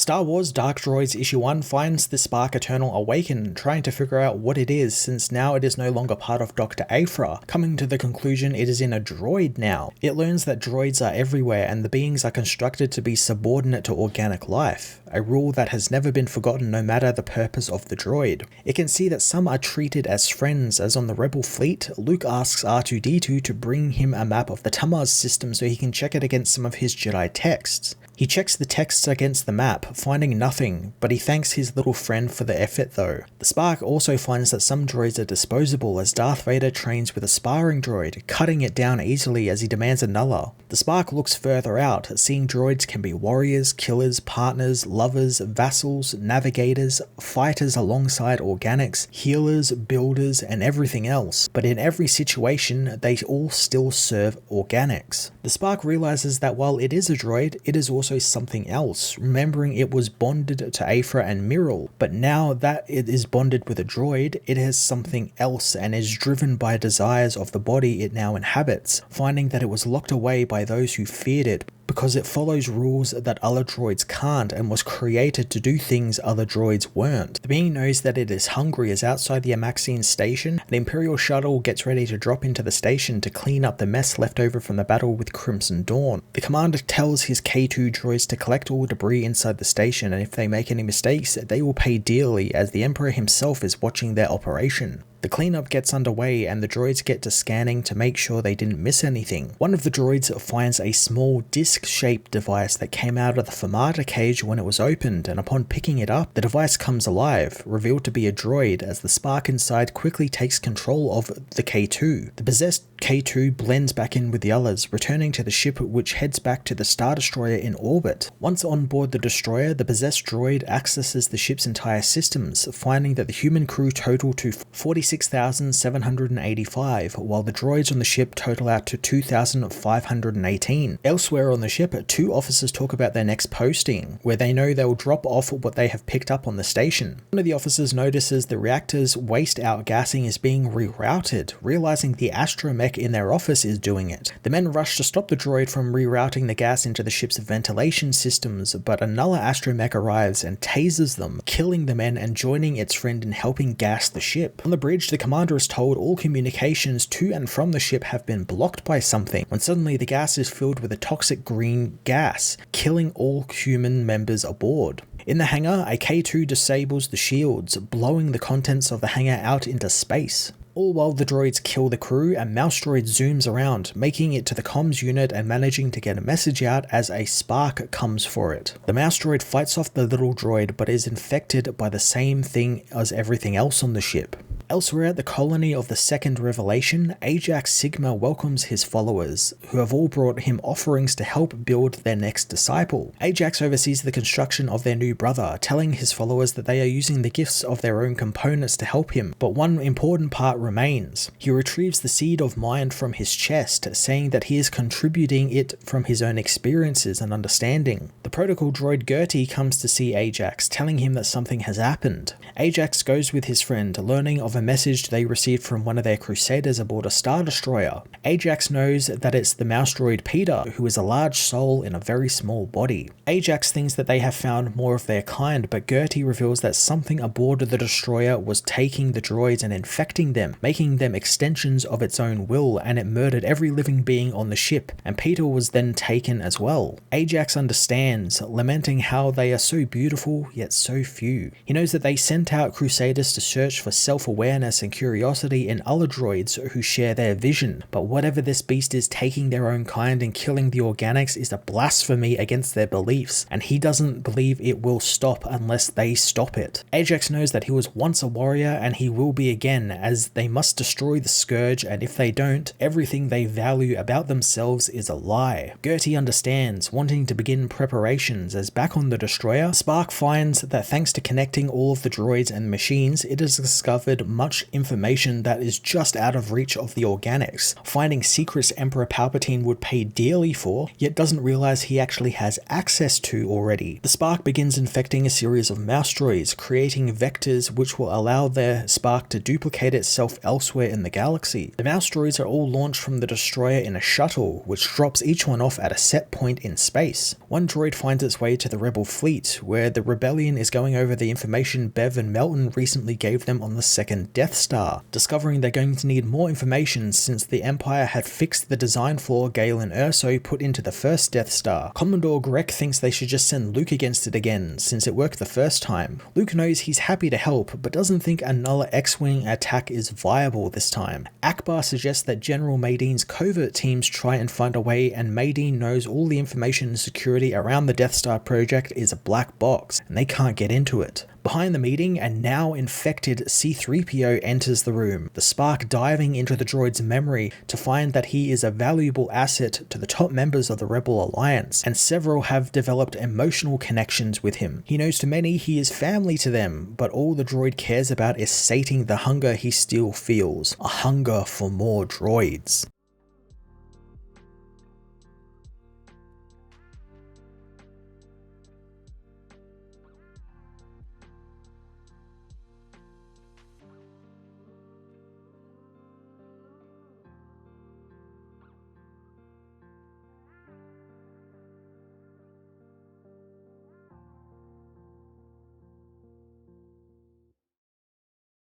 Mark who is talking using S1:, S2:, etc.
S1: Star Wars Dark Droids Issue 1 finds the Spark Eternal awakened, trying to figure out what it is, since now it is no longer part of Dr. Aphra, coming to the conclusion it is in a droid now. It learns that droids are everywhere and the beings are constructed to be subordinate to organic life, a rule that has never been forgotten no matter the purpose of the droid. It can see that some are treated as friends, as on the Rebel fleet, Luke asks R2-D2 to bring him a map of the Tamaz system so he can check it against some of his Jedi texts. He checks the texts against the map, finding nothing, but he thanks his little friend for the effort though. The Spark also finds that some droids are disposable, as Darth Vader trains with a sparring droid, cutting it down easily as he demands another. The Spark looks further out, seeing droids can be warriors, killers, partners, lovers, vassals, navigators, fighters alongside organics, healers, builders, and everything else, but in every situation they all still serve organics. The Spark realizes that while it is a droid, it is also something else, remembering it was bonded to Aphra and Miral, but now that it is bonded with a droid, it has something else and is driven by desires of the body it now inhabits, finding that it was locked away by those who feared it, because it follows rules that other droids can't and was created to do things other droids weren't. The being knows that it is hungry, as outside the Amaxian station, an Imperial shuttle gets ready to drop into the station to clean up the mess left over from the battle with Crimson Dawn. The commander tells his K2 droids to collect all debris inside the station, and if they make any mistakes, they will pay dearly, as the Emperor himself is watching their operation. The cleanup gets underway and the droids get to scanning to make sure they didn't miss anything. One of the droids finds a small disc-shaped device that came out of the Famata cage when it was opened, and upon picking it up, the device comes alive, revealed to be a droid, as the Spark inside quickly takes control of the K2. The possessed K2 blends back in with the others, returning to the ship, which heads back to the Star Destroyer in orbit. Once on board the destroyer, the possessed droid accesses the ship's entire systems, finding that the human crew total to 46,785, while the droids on the ship total out to 2,518. Elsewhere on the ship, two officers talk about their next posting, where they know they will drop off what they have picked up on the station. One of the officers notices the reactor's waste outgassing is being rerouted, realizing the astromech in their office is doing it. The men rush to stop the droid from rerouting the gas into the ship's ventilation systems, but another astromech arrives and tases them, killing the men and joining its friend in helping gas the ship. On the bridge, the commander is told all communications to and from the ship have been blocked by something, when suddenly the gas is filled with a toxic green gas, killing all human members aboard. In the hangar, a K2 disables the shields, blowing the contents of the hangar out into space. All while the droids kill the crew, a mouse droid zooms around, making it to the comms unit and managing to get a message out as a Spark comes for it. The mouse droid fights off the little droid, but is infected by the same thing as everything else on the ship. Elsewhere at the colony of the Second Revelation, Ajax Sigma welcomes his followers, who have all brought him offerings to help build their next disciple. Ajax oversees the construction of their new brother, telling his followers that they are using the gifts of their own components to help him, but one important part remains. He retrieves the seed of mind from his chest, saying that he is contributing it from his own experiences and understanding. The protocol droid Gertie comes to see Ajax, telling him that something has happened. Ajax goes with his friend, learning of a message they received from one of their crusaders aboard a Star Destroyer. Ajax knows that it's the mouse droid Peter, who is a large soul in a very small body. Ajax thinks that they have found more of their kind, but Gertie reveals that something aboard the destroyer was taking the droids and infecting them, making them extensions of its own will, and it murdered every living being on the ship, and Peter was then taken as well. Ajax understands, lamenting how they are so beautiful yet so few. He knows that they sent out crusaders to search for self-awareness and curiosity in other droids who share their vision, but whatever this beast is taking their own kind and killing the organics is a blasphemy against their beliefs, and he doesn't believe it will stop unless they stop it. Ajax knows that he was once a warrior and he will be again, as they must destroy the Scourge, and if they don't, everything they value about themselves is a lie. Gertie understands, wanting to begin preparations, as back on the destroyer, Spark finds that thanks to connecting all of the droids and machines, it has discovered much information that is just out of reach of the organics, finding secrets Emperor Palpatine would pay dearly for, yet doesn't realize he actually has access to already. The spark begins infecting a series of mouse droids, creating vectors which will allow their spark to duplicate itself elsewhere in the galaxy. The mouse droids are all launched from the destroyer in a shuttle, which drops each one off at a set point in space. One droid finds its way to the Rebel fleet, where the rebellion is going over the information Bev and Melton recently gave them on the second Death Star, discovering they're going to need more information since the Empire had fixed the design flaw Galen Erso put into the first Death Star. Commodore Grek thinks they should just send Luke against it again, since it worked the first time. Luke knows he's happy to help, but doesn't think another X-Wing attack is viable this time. Akbar suggests that General Madine's covert teams try and find a way, and Madine knows all the information and security around the Death Star project is a black box, and they can't get into it. Behind the meeting, a now infected C-3PO enters the room, the spark diving into the droid's memory to find that he is a valuable asset to the top members of the Rebel Alliance, and several have developed emotional connections with him. He knows to many he is family to them, but all the droid cares about is sating the hunger he still feels, a hunger for more droids.